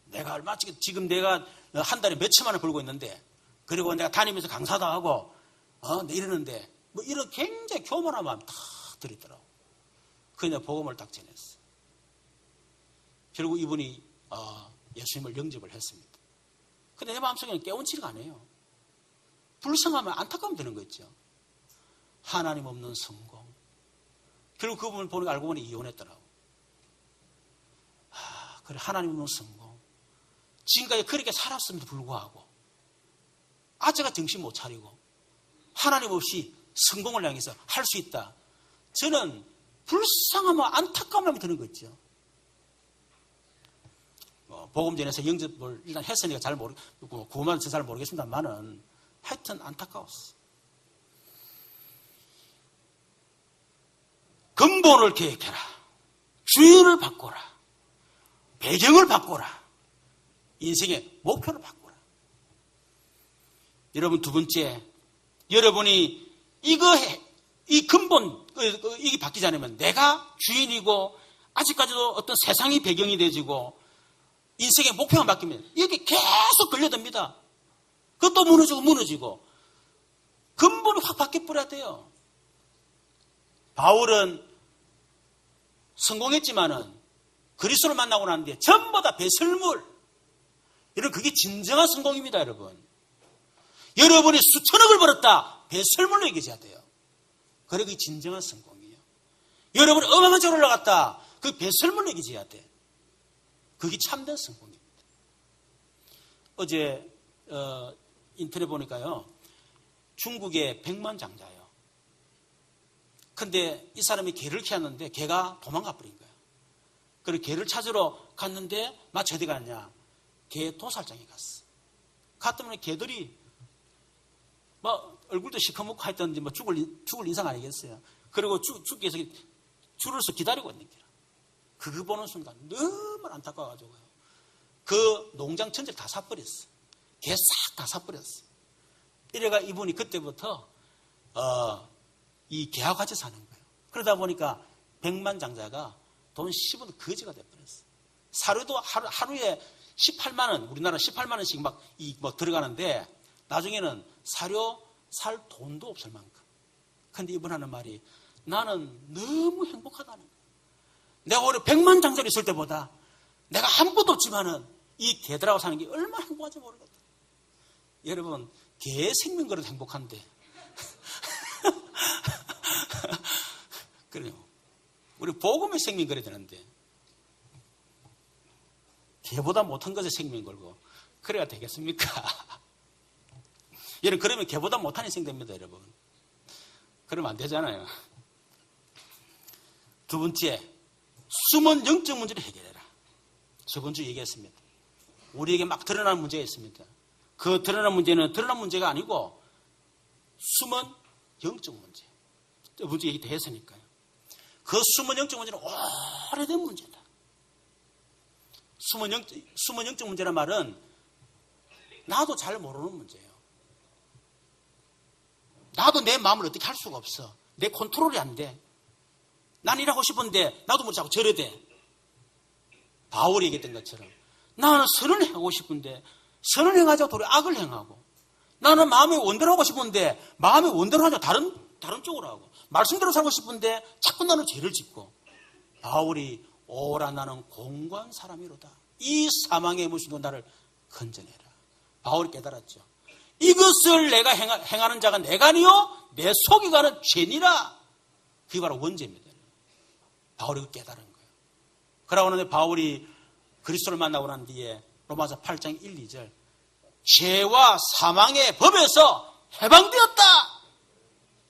내가 얼마 지금 내가 한 달에 몇천만 원 벌고 있는데, 그리고 내가 다니면서 강사도 하고 이러는데 뭐 이런 굉장히 교만한 마음 다 들이더라고. 그냥 복음을 딱 전했어. 결국 이분이 예수님을 영접을 했습니다. 근데 내 마음속에는 깨우치가 안 해요. 불쌍하면 안타까움 드는 거 있죠. 하나님 없는 성공. 결국 그분을 보니까 알고 보니 이혼했더라고. 그래, 하나님 없는 성공. 지금까지 그렇게 살았음에도 불구하고 아재가 정신 못 차리고 하나님 없이 성공을 향해서 할 수 있다. 저는 불쌍하면 안타까움이 드는 거 있죠. 복음전에서 영접을 일단 했으니까 잘 모르고 구원만 잘 모르겠습니다만은 하여튼 안타까웠어. 근본을 계획해라. 주인을 바꿔라. 배경을 바꿔라. 인생의 목표를 바꿔라. 여러분, 두 번째, 여러분이 이 근본, 이게 바뀌지 않으면 내가 주인이고 아직까지도 어떤 세상이 배경이 되지고 인생의 목표가 바뀌면 이게 계속 걸려듭니다. 그것도 무너지고 근본이 확 바뀌어버려야 돼요. 바울은 성공했지만은 그리스도를 만나고 난 뒤에 전부 다 배설물. 여러분, 그게 진정한 성공입니다, 여러분. 여러분이 수천억을 벌었다. 배설물로 얘기해야 돼요. 그래, 그게 진정한 성공이에요. 여러분이 어마어마한 쪽으로 올라갔다. 그 배설물로 얘기해야 돼. 그게 참된 성공입니다. 어제 인터넷 보니까요, 중국의 백만장자예요. 근데 이 사람이 개를 키웠는데 개가 도망가 버린 거예요. 그래서 개를 찾으러 갔는데 마치 어디 갔냐? 개 도살장에 갔어. 갔더니 개들이 뭐 얼굴도 시커멓고 하여튼 뭐 죽을 인상 아니겠어요. 그리고 죽기 위해서 줄을 서 기다리고 있는 거야. 그거 보는 순간 너무 안타까워가지고요. 그 농장 전체를 다 사버렸어. 개 싹 다 사버렸어. 이래가 이분이 그때부터 이 개와 같이 사는 거예요. 그러다 보니까 백만장자가 돈 10원 거지가 돼버렸어. 사료도 하루에 18만 원, 우리나라 18만 원씩 막 들어가는데 나중에는 사료 살 돈도 없을 만큼. 근데 이분 하는 말이, 나는 너무 행복하다는 거야. 내가 오늘 100만 장자로 있을 때보다 내가 아무것도 없지만은 이 개들하고 사는 게 얼마나 행복한지 모르겠다. 여러분, 개의 생명 걸어도 행복한데. 그래요. 우리 복음의 생명 걸어야 되는데 개보다 못한 것에 생명 걸고 그래야 되겠습니까? 여러분, 그러면 개보다 못한 인생 됩니다, 여러분. 그러면 안 되잖아요. 두 번째, 숨은 영적 문제를 해결해라. 저번 주 얘기했습니다. 우리에게 막 드러나는 문제가 있습니다. 그 드러나는 문제는 드러난 문제가 아니고 숨은 영적 문제. 저번 주 얘기 다 했으니까요. 그 숨은 영적 문제는 오래된 문제다. 숨은 영적 문제란 말은 나도 잘 모르는 문제예요. 나도 내 마음을 어떻게 할 수가 없어. 내 컨트롤이 안 돼. 난 일하고 싶은데 나도 뭐 자꾸 저래 돼. 바울이 얘기했던 것처럼 나는 선을 행하고 싶은데 선을 행하자고 도리어 악을 행하고, 나는 마음의 원대로 하고 싶은데 마음의 원대로 하자고 다른 쪽으로 하고, 말씀대로 살고 싶은데 자꾸 나는 죄를 짓고. 바울이 오라 나는 공고한 사람이로다. 이 사망의 무신도 나를 건져내라. 바울이 깨달았죠. 이것을 내가 행하는 자가 내가 아니요 내 속이 가는 죄니라. 그게 바로 원죄입니다. 바울이 깨달은 거예요. 그러고 나서 바울이 그리스도를 만나고 난 뒤에 로마서 8장 1, 2절 죄와 사망의 법에서 해방되었다.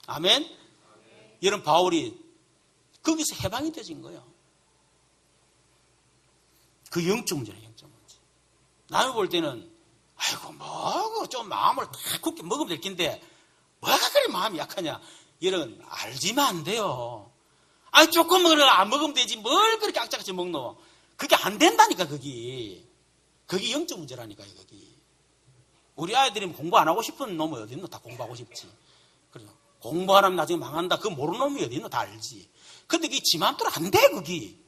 아멘. 이런 바울이 거기서 해방이 되진 거예요. 그 영적 문제는 영적 문제. 남이 볼 때는 아이고 뭐 좀 마음을 다 굳게 먹으면 될 텐데 뭐가 그리 마음이 약하냐, 이런 알지만 안 돼요. 아니 조금 먹으려고 안 먹으면 되지 뭘 그렇게 악착같이 먹노. 그게 안 된다니까. 그게 영적 문제라니까요. 그게 우리 아이들이 공부 안 하고 싶은 놈이 어디 있노. 다 공부하고 싶지. 그래서 공부 안 하면 나중에 망한다. 그거 모르는 놈이 어디 있노. 다 알지. 근데 그게 지 마음대로 안 돼. 그게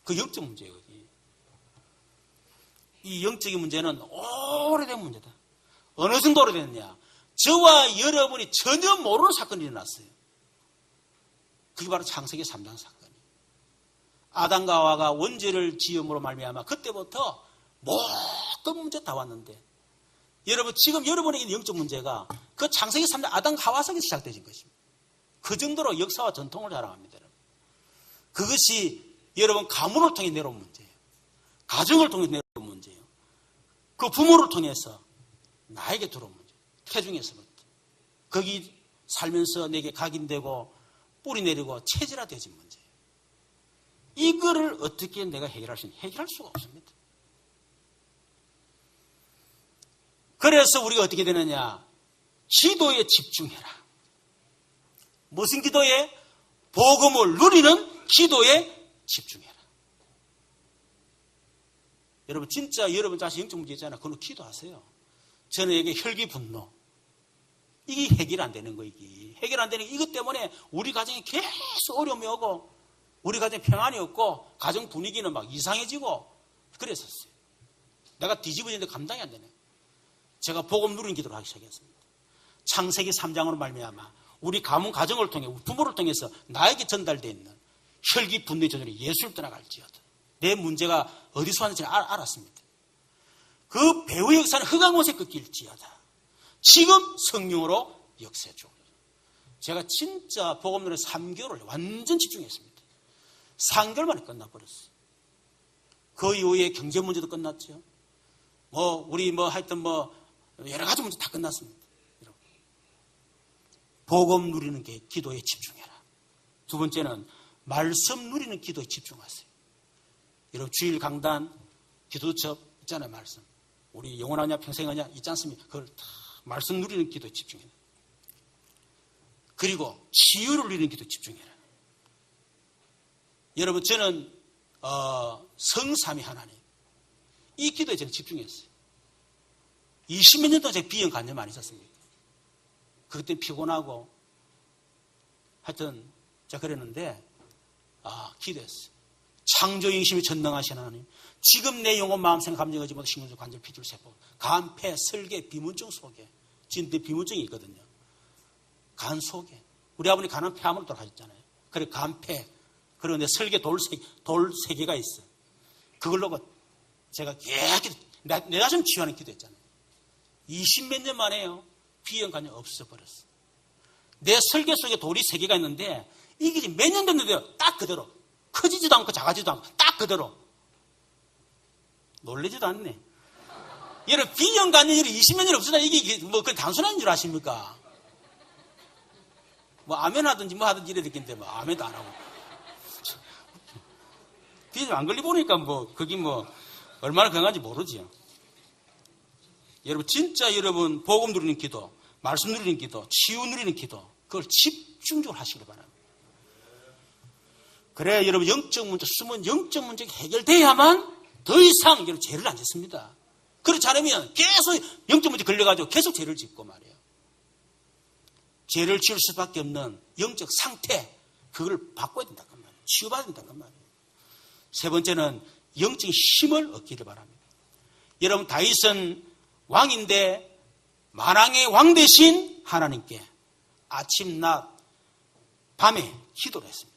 그 영적 문제거든요. 이 영적인 문제는 오래된 문제다. 어느 정도 오래됐냐? 저와 여러분이 전혀 모르는 사건이 일어났어요. 그게 바로 창세기 3장 사건이에요. 아담과 하와가 원죄를 지음으로 말미암아 그때부터 모든 문제 다 왔는데, 여러분 지금 여러분에게 있는 영적 문제가 그 창세기 3장 아담과 하와에서 시작되신 것입니다. 그 정도로 역사와 전통을 자랑합니다. 여러분. 그것이 여러분 가문을 통해 내려온 문제예요. 가정을 통해 내려온 문제예요. 그 부모를 통해서 나에게 들어온 문제. 태중에서부터. 거기 살면서 내게 각인되고 뿌리 내리고 체질화되어진 문제예요. 이거를 어떻게 내가 해결할 수가 없습니다. 그래서 우리가 어떻게 되느냐? 기도에 집중해라. 무슨 기도에? 복음을 누리는 기도에 집중해라. 여러분 진짜 여러분 자신 영적 문제 있잖아요. 그걸로 기도하세요. 저는 혈기 분노. 이게 해결 안 되는 거, 이게. 해결 안 되는 거, 이것 때문에 우리 가정이 계속 어려움이 오고, 우리 가정에 평안이 없고, 가정 분위기는 막 이상해지고, 그랬었어요. 내가 뒤집어지는데 감당이 안 되네. 제가 복음 누리는 기도를 하기 시작했습니다. 창세기 3장으로 말미암아 우리 가문 가정을 통해, 부모를 통해서 나에게 전달되어 있는 혈기 분노의 전율이 예수를 떠나갈지어다. 내 문제가 어디서 왔는지 알았습니다. 그 배후의 역사는 흑암옷에 꺾일지어다. 지금 성령으로 역사해 주옵소서. 제가 진짜 복음 노래 3개월을 완전 집중했습니다. 3개월 만에 끝나버렸어요. 그 이후에 경제 문제도 끝났죠. 우리 하여튼 여러 가지 문제 다 끝났습니다. 복음 누리는 게 기도에 집중해라. 두 번째는 말씀 누리는 기도에 집중하세요. 여러분 주일 강단, 기도첩 있잖아요. 말씀. 우리 영원하냐 평생하냐 있지 않습니까? 그걸 다 말씀 누리는 기도에 집중해라. 그리고 치유를 누리는 기도에 집중해라. 여러분 저는 성삼위 하나님 이 기도에 저는 집중했어요. 20몇 년 동안 제가 비형 간염 많이 있었습니다. 그때 피곤하고 하여튼 제가 그랬는데 기도했어요. 창조영심이 전능하신 하나님, 지금 내 영혼, 마음, 생각, 감정, 의지, 모두 신경적, 관절, 피줄, 세포, 간, 폐, 설계, 비문증 속에 지금 내 비문증이 있거든요. 간 속에 우리 아버님 간은 폐암으로 돌아가셨잖아요. 그래 간, 폐, 그리고 내 설계 돌 세 개가 있어. 그걸로 제가 계속 내 자신 치유하는 기도했잖아요. 20몇 년 만에요. 비형 간염 없어버렸어. 내 설계 속에 돌이 3개가 있는데 이게 몇 년 됐는데요. 딱 그대로. 커지지도 않고 작아지지도 않고 딱 그대로. 놀라지도 않네. 여러분 비형 간염이 20몇 년 없으나 이게 그 단순한 줄 아십니까? 아멘 하든지 하든지 이래야 되겠는데 아멘도 안 하고. 비형 안 걸리 보니까 그게 얼마나 건강한지 모르지요. 여러분 진짜 여러분 복음 누리는 기도, 말씀 누리는 기도, 치유 누리는 기도, 그걸 집중적으로 하시기 바랍니다. 그래 여러분 영적 문제, 숨은 영적 문제가 해결돼야만 더 이상 여러분 죄를 안 짓습니다. 그렇지 않으면 계속 영적 문제 걸려가지고 계속 죄를 짓고 말이에요. 죄를 지을 수밖에 없는 영적 상태, 그걸 바꿔야 된다는 말이에요. 치유받아야 된다는 말이에요. 세 번째는 영적인 힘을 얻기를 바랍니다. 여러분 다윗은 왕인데 만왕의 왕 대신 하나님께 아침, 낮, 밤에 기도를 했습니다.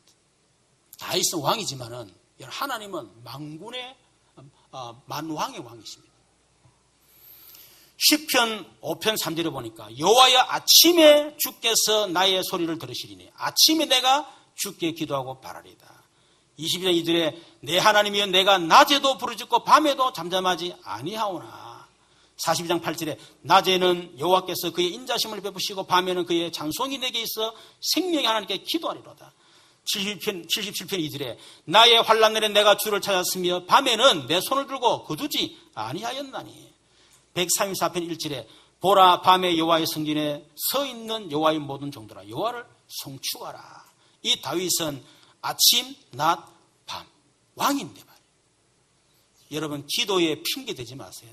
다윗은 왕이지만은 하나님은 만군의 만왕의 왕이십니다. 시편 5편 3절에 보니까 여호와여 아침에 주께서 나의 소리를 들으시리니 아침에 내가 주께 기도하고 바라리다. 22장 2절에 내 하나님이여 내가 낮에도 부르짖고 밤에도 잠잠하지 아니하오나. 42장 8절에 낮에는 여호와께서 그의 인자심을 베푸시고 밤에는 그의 찬송이 내게 있어 생명의 하나님께 기도하리로다. 77편 2절에 나의 환난 날에 내가 주를 찾았으며 밤에는 내 손을 들고 거두지 아니하였나니. 134편 1절에 보라 밤에 여호와의 성전에 서 있는 여호와의 모든 종들아 여호와를 송축하라. 이 다윗은 아침, 낮, 밤 왕인데 말이에요. 여러분 기도에 핑계 대지 마세요.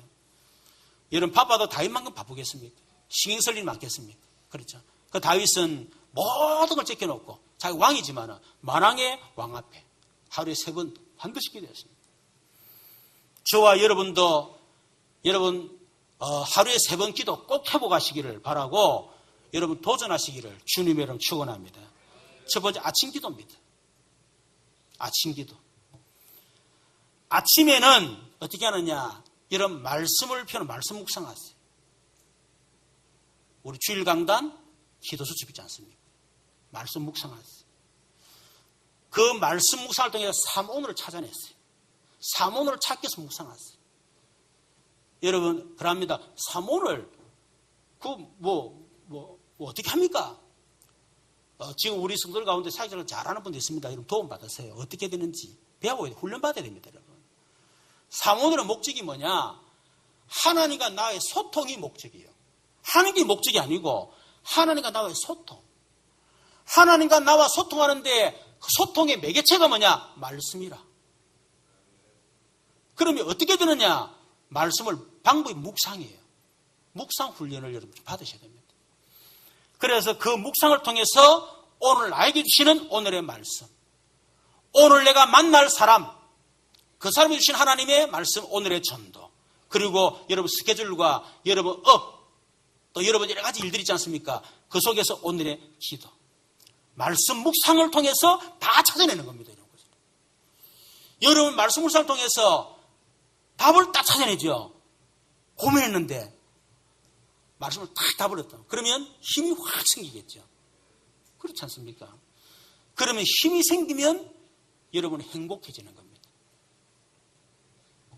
여러분 바빠도 다윗만큼 바쁘겠습니까? 신경 쓸 일 많겠습니까? 그렇죠. 그 다윗은 모든 걸 제껴놓고 자기 왕이지만 만왕의 왕 앞에 하루에 3번 반드시 기도했습니다. 저와 여러분도 하루에 3번 기도 꼭 회복하시기를 바라고 여러분 도전하시기를 주님의 이름 축원합니다. 첫 번째 아침 기도입니다. 아침 기도. 아침에는 어떻게 하느냐? 이런 말씀을 펴는 말씀 묵상하세요. 우리 주일 강단 기도 수첩 있지 않습니까? 말씀 묵상하세요. 그 말씀 묵상을 통해서 삼오늘을 찾아냈어요. 삼오늘을 찾기 위해서 묵상하세요. 여러분 그럽니다. 삼오늘 어떻게 합니까? 지금 우리 성도들 가운데 사역자를 잘하는 분도 있습니다. 여러분 도움 받으세요. 어떻게 되는지 배워야 돼요. 훈련 받아야 됩니다, 여러분. 삼오늘의 목적이 뭐냐? 하나님과 나의 소통이 목적이에요. 하는 게 목적이 아니고 하나님과 나의 소통. 하나님과 나와 소통하는데 그 소통의 매개체가 뭐냐? 말씀이라. 그러면 어떻게 되느냐? 말씀을 방법이 묵상이에요. 묵상 훈련을 여러분 받으셔야 됩니다. 그래서 그 묵상을 통해서 오늘 나에게 주시는 오늘의 말씀, 오늘 내가 만날 사람, 그 사람이 주신 하나님의 말씀, 오늘의 전도, 그리고 여러분 스케줄과 여러분 또 여러분 여러 가지 일들이 있지 않습니까? 그 속에서 오늘의 기도, 말씀 묵상을 통해서 다 찾아내는 겁니다. 여러분 말씀 묵상을 통해서 답을 딱 찾아내죠. 고민했는데 말씀을 딱 답을 했다. 그러면 힘이 확 생기겠죠. 그렇지 않습니까? 그러면 힘이 생기면 여러분이 행복해지는 겁니다.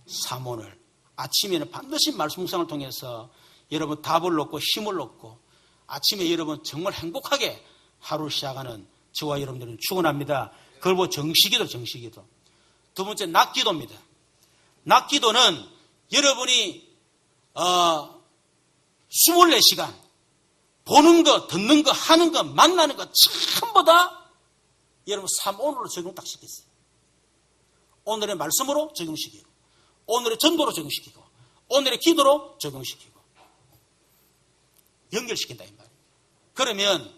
삼오늘 아침에는 반드시 말씀 묵상을 통해서 여러분 답을 얻고 힘을 얻고 아침에 여러분 정말 행복하게 하루를 시작하는 저와 여러분들은 축원합니다. 그걸 보고 정시기도. 두 번째 낮기도입니다. 낮기도는 여러분이 24시간 보는 거, 듣는 거, 하는 거, 만나는 거 전부 다 여러분 삼오늘로 적용 딱 시켰어요. 오늘의 말씀으로 적용시키고 오늘의 전도로 적용시키고 오늘의 기도로 적용시키고 연결시킨다 이 말이에요. 그러면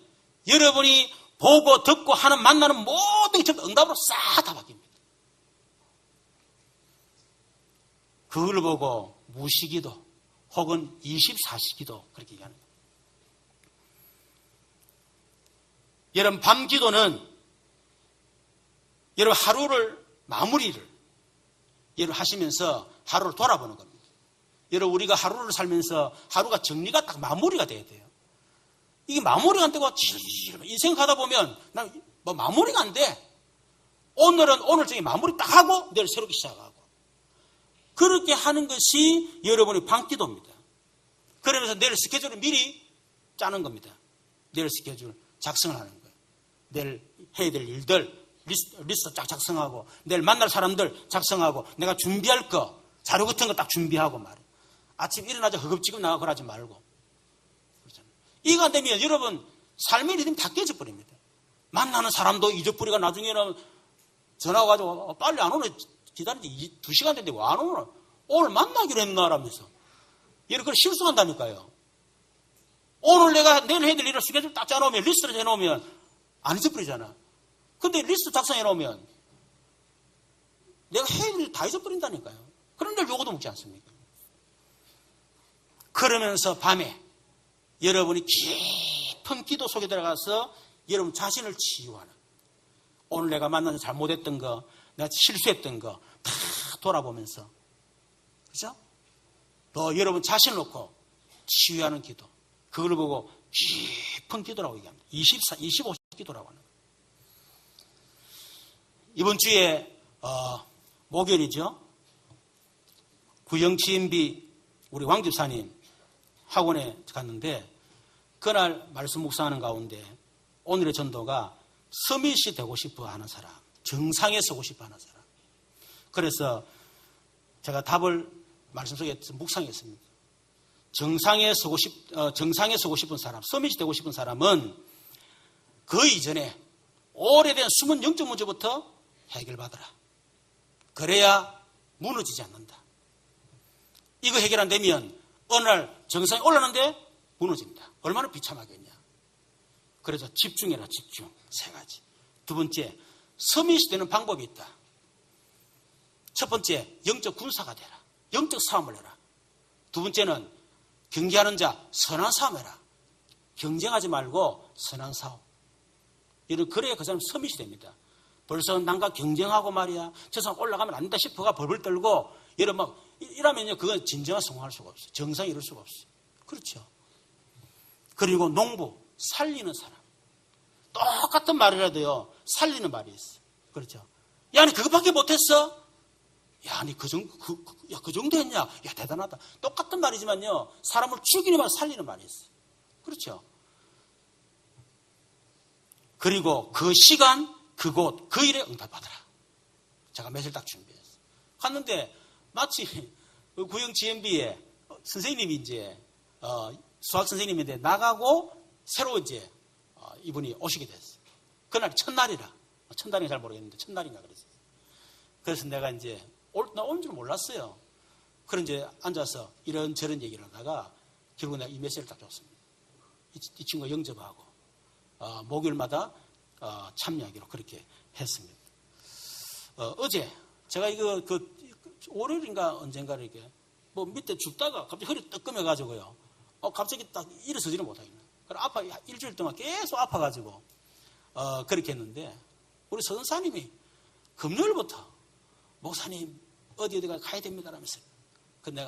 여러분이 보고 듣고 하는 만나는 모든 게 전부 응답으로 싹 다 바뀝니다. 그걸 보고 무시기도 혹은 24시기도 그렇게 얘기하는 거예요. 여러분 밤기도는 여러분 하루를 마무리를 여러분 하시면서 하루를 돌아보는 겁니다. 여러분 우리가 하루를 살면서 하루가 정리가 딱 마무리가 돼야 돼요. 이게 마무리가 안 되고 인생 가다 보면 난 뭐 마무리가 안 돼. 오늘은 오늘 중에 마무리 딱 하고 내일 새롭게 시작하고 그렇게 하는 것이 여러분의 밤기도입니다. 그러면서 내일 스케줄을 미리 짜는 겁니다. 내일 스케줄 작성을 하는 거예요. 내일 해야 될 일들 리스트 쫙 작성하고 내일 만날 사람들 작성하고 내가 준비할 거 자료 같은 거 딱 준비하고 말이에요. 아침 일어나자 허겁지겁 나가고 그러지 말고. 그렇잖아요. 이거 안 되면 여러분 삶의 리듬이 다 깨져버립니다. 만나는 사람도 잊어버리고 나중에는 전화 와가지고 빨리 안 오네. 기다린 지 2시간 됐는데 왜 안 오나? 오늘 만나기로 했나라면서. 여러분, 실수한다니까요. 오늘 내가 내일 해야 될 일을 스케줄 딱 짜놓으면, 리스트를 해놓으면 안 잊어버리잖아. 근데 리스트 작성해놓으면 내가 해야 될 일 다 잊어버린다니까요. 그런 날 요거도 묻지 않습니까? 그러면서 밤에 여러분이 깊은 기도 속에 들어가서 여러분 자신을 치유하는 오늘 내가 만나서 잘못했던 거, 내가 실수했던 거 다 돌아보면서 그죠? 또 여러분 자신을 놓고 치유하는 기도 그걸 보고 깊은 기도라고 얘기합니다. 25 기도라고 하는 거예요. 이번 주에 목요일이죠. 구영치인비 우리 왕 집사님 학원에 갔는데 그날 말씀 묵상하는 가운데 오늘의 전도가 서밋이 되고 싶어 하는 사람, 정상에 서고 싶어 하는 사람. 그래서 제가 답을 말씀 속에 묵상했습니다. 정상에 서고 싶은 사람, 서밋이 되고 싶은 사람은 그 이전에 오래된 숨은 영적 문제부터 해결받아라. 그래야 무너지지 않는다. 이거 해결 안 되면 어느 날 정상에 올라가는데 무너진다. 얼마나 비참하겠냐. 그래서 집중해라, 집중. 3가지. 두 번째, 서밋이 되는 방법이 있다. 첫 번째, 영적 군사가 되라. 영적 싸움을 해라. 두 번째는 경계하는 자, 선한 싸움 해라. 경쟁하지 말고 선한 싸움. 그래야 그 사람 서밋이 됩니다. 벌써 남과 경쟁하고 말이야. 저 사람 올라가면 안 된다 싶어가 벌벌 떨고 이러면요, 그건 진정한 성공할 수가 없어요. 정상에 이룰 수가 없어요. 그렇죠. 그리고 농부, 살리는 사람. 똑같은 말이라도요, 살리는 말이 있어요. 그렇죠. 야, 니 그것밖에 못했어? 야, 니 그 정도 했냐? 야, 대단하다. 똑같은 말이지만요, 사람을 죽이는 말, 살리는 말이 있어요. 그렇죠. 그리고 그 시간, 그곳, 그 일에 응답받아라. 제가 며칠 딱 준비했어요. 갔는데, 마치 구형 GMB에 선생님이 이제, 수학 선생님인데 나가고 새로 이제, 이분이 오시게 됐어요. 그날 첫날이라. 첫날인가 잘 모르겠는데, 첫날인가 그랬어요. 그래서 내가 이제, 나 온 줄 몰랐어요. 그런 이제 앉아서 이런저런 얘기를 하다가, 결국 내가 이 메시지를 딱 줬습니다. 이 친구가 영접하고, 목요일마다 참여하기로 그렇게 했습니다. 어제 제가 이거 월요일인가 언젠가 이렇게 밑에 죽다가 갑자기 허리 뜨끔해가지고요. 갑자기 딱 일어서지를 못하겠네. 그래서 일주일 동안 계속 아파가지고 그렇게 했는데 우리 서전사님이 금요일부터 목사님 어디가 가야 됩니다 라면서. 근데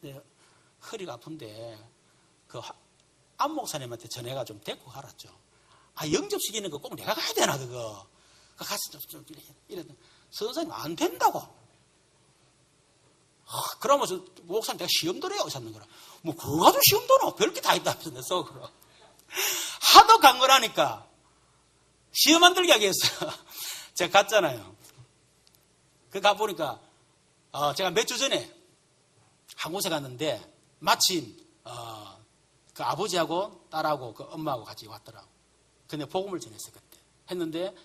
내가 허리가 아픈데 안 목사님한테 전해가 좀 데리고 가랐죠. 영접시키는 거 꼭 내가 가야 되나, 그거. 가서 좀 이랬더니, 선생님, 안 된다고. 그러면서, 목사님, 내가 시험도 내요. 하셨는 거라. 그거 가지고 시험도 넣어. 별게 다 있다. 내 속으로. 하도 강건하니까, 시험 안 들게 하겠어요. 제가 갔잖아요. 가보니까, 제가 몇 주 전에 한 곳에 갔는데, 마침, 그 아버지하고 딸하고 그 엄마하고 같이 왔더라고. 근데 복음을 전했어요, 그때. 했는데,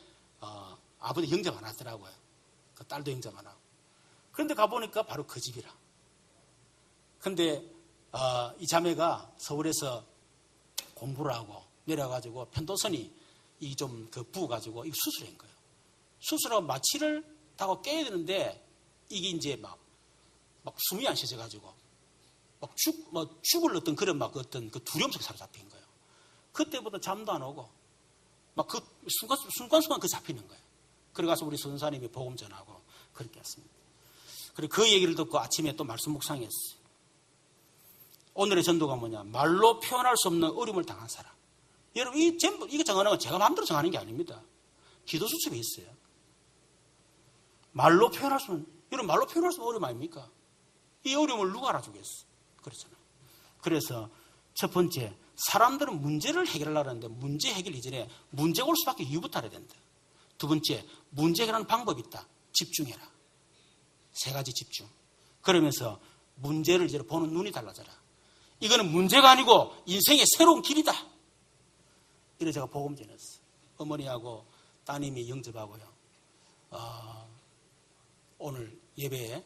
아버지 영접 안 하더라고요. 그 딸도 영접 안 하고. 그런데 가보니까 바로 그 집이라. 근데, 이 자매가 서울에서 공부를 하고 내려가지고 편도선이 부어가지고 수술한 거예요. 수술하고 마취를 타고 깨야 되는데, 이게 이제 막 숨이 안 쉬어져가지고, 죽을 어떤 그런 어떤 그 두려움 속에 사로잡힌 거예요. 그때부터 잠도 안 오고, 그 순간순간 그 잡히는 거예요. 그래가서 우리 선사님이 복음 전하고 그렇게 했습니다. 그리고 그 얘기를 듣고 아침에 또 말씀 묵상했어요. 오늘의 전도가 뭐냐? 말로 표현할 수 없는 어려움을 당한 사람. 여러분, 이거 정하는 건 제가 마음대로 정하는 게 아닙니다. 기도 수첩에 있어요. 말로 표현할 수 없는, 여러분, 말로 표현할 수 없는 어려움 아닙니까? 이 어려움을 누가 알아주겠어? 그렇잖아요. 그래서 첫 번째, 사람들은 문제를 해결하려는데 문제 해결 이전에 문제가 올 수밖에 이유부터 알아야 된다. 두 번째, 문제 해결하는 방법이 있다. 집중해라. 세 가지 집중. 그러면서 문제를 이제 보는 눈이 달라져라. 이거는 문제가 아니고 인생의 새로운 길이다. 이래 제가 복음 전했어요. 어머니하고 따님이 영접하고요. 오늘 예배에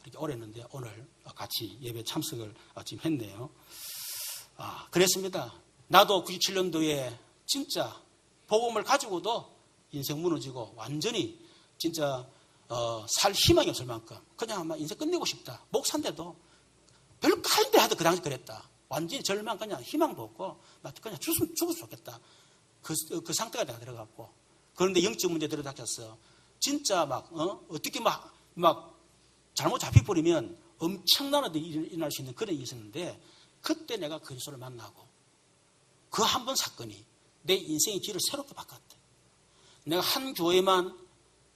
이렇게 오랬는데 오늘 같이 예배 참석을 지금 했네요. 그랬습니다. 나도 97년도에 진짜 복음을 가지고도 인생 무너지고 완전히 진짜 살 희망이 없을 만큼 그냥 아마 인생 끝내고 싶다. 목사인데도 별로 할때 하도 그 당시 그랬다. 완전히 절망, 그냥 희망도 없고 그냥 죽었으면 좋겠다. 그 상태가 내가 들어갔고, 그런데 영적 문제 들어닥쳤어. 진짜 어떻게 잘못 잡혀버리면 엄청난 일이 일어날 수 있는 그런 일이 있었는데, 그때 내가 그리스도를 만나고 그 한 번 사건이 내 인생의 길을 새롭게 바꿨다. 내가 한 교회만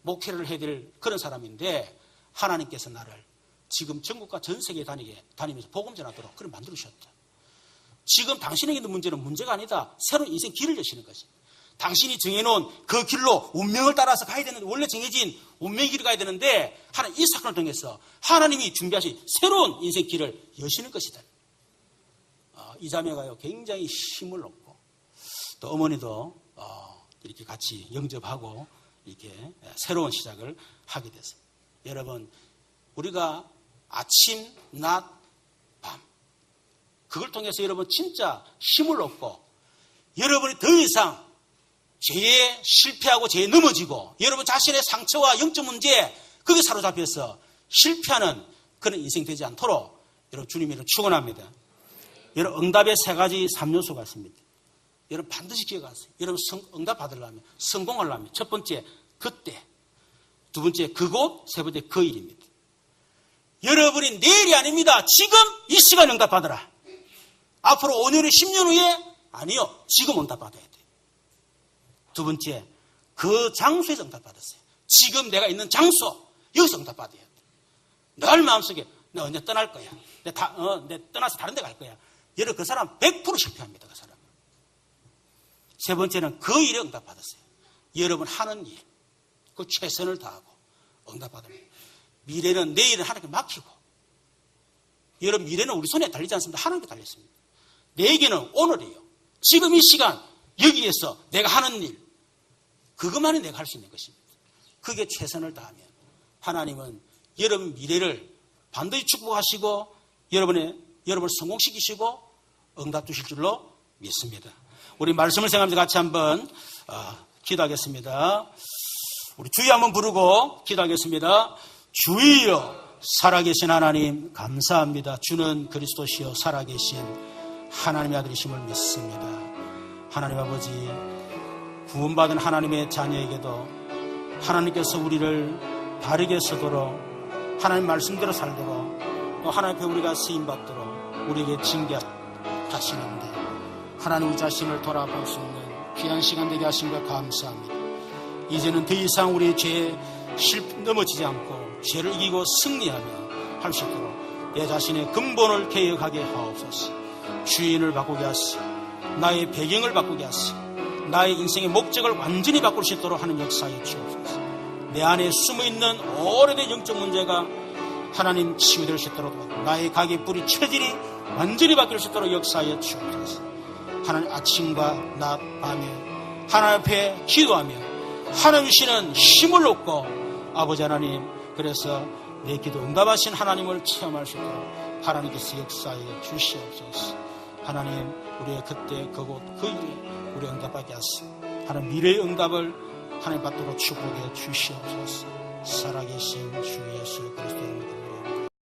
목회를 해야 될 그런 사람인데 하나님께서 나를 지금 전국과 전 세계에 다니면서 복음 전하도록 그걸 만들어주셨다. 지금 당신에게 있는 문제는 문제가 아니다. 새로운 인생 길을 여시는 것입니다. 당신이 정해놓은 그 길로 운명을 따라서 가야 되는데, 원래 정해진 운명의 길을 가야 되는데 하나님 이 사건을 통해서 하나님이 준비하신 새로운 인생 길을 여시는 것이다. 이 자매가요 굉장히 힘을 얻고, 또 어머니도 이렇게 같이 영접하고 이렇게 새로운 시작을 하게 됐습니다. 여러분, 우리가 아침, 낮, 밤, 그걸 통해서 여러분 진짜 힘을 얻고, 여러분이 더 이상 죄에 실패하고 죄에 넘어지고, 여러분 자신의 상처와 영적 문제에 그게 사로잡혀서 실패하는 그런 인생 되지 않도록 여러분 주님이를 축원합니다. 여러분 응답의 세 가지 3요소가 있습니다. 여러분 반드시 기억하세요. 여러분 응답 받으려면 성공하려면 첫 번째 그때, 두 번째 그곳, 세 번째 그 일입니다. 여러분이 내일이 아닙니다. 지금 이 시간 응답 받으라. 앞으로 5년, 10년 후에 아니요. 지금 응답 받아야 돼요. 두 번째 그 장소에서 응답 받았어요. 지금 내가 있는 장소 여기서 응답 받아야 돼요. 늘 마음속에 나 언제 떠날 거야. 내 떠나서 다른 데 갈 거야. 여러분 그 사람 100% 실패합니다. 그 사람. 세 번째는 그 일에 응답 받았어요. 여러분 하는 일, 그 최선을 다하고 응답 받으면 미래는 내일은 하나님께 맡기고 여러분 미래는 우리 손에 달리지 않습니다. 하나님께 달렸습니다. 내게는 오늘이에요. 지금 이 시간 여기에서 내가 하는 일 그것만이 내가 할 수 있는 것입니다. 그게 최선을 다하면 하나님은 여러분 미래를 반드시 축복하시고 여러분을 성공시키시고 응답 주실 줄로 믿습니다. 우리 말씀을 생각하면서 같이 한번 기도하겠습니다. 우리 주여 한번 부르고 기도하겠습니다. 주여 살아계신 하나님 감사합니다. 주는 그리스도시요 살아계신 하나님의 아들이심을 믿습니다. 하나님 아버지 구원받은 하나님의 자녀에게도 하나님께서 우리를 바르게 서도록 하나님 말씀대로 살도록 또 하나님 앞에 우리가 쓰임받도록 우리에게 징계하시는데 하나님 우리 자신을 돌아볼 수 있는 귀한 시간 되게 하신 것 감사합니다. 이제는 더 이상 우리의 죄에 넘어지지 않고 죄를 이기고 승리하며 할 수 있도록 내 자신의 근본을 개혁하게 하옵소서. 주인을 바꾸게 하시고 나의 배경을 바꾸게 하시고 나의 인생의 목적을 완전히 바꿀 수 있도록 하는 역사에 주옵소서. 내 안에 숨어있는 오래된 영적 문제가 하나님 치유될 수 있도록 나의 가게 뿌리 체질이 완전히 바뀔 수 있도록 역사에 주옵소서. 하나님 아침과 낮 밤에 하나님 앞에 기도하며 하나님 주시는 힘을 얻고 아버지 하나님 그래서 내 기도 응답하신 하나님을 체험할 수 있도록 하나님께서 역사에 주시옵소서. 하나님 우리의 그때 그곳 그 일에 우리 응답하게 하시고 하나님 미래의 응답을 하나님 받도록 축복해 주시옵소서. 살아계신 주 예수 그리스도 이름으로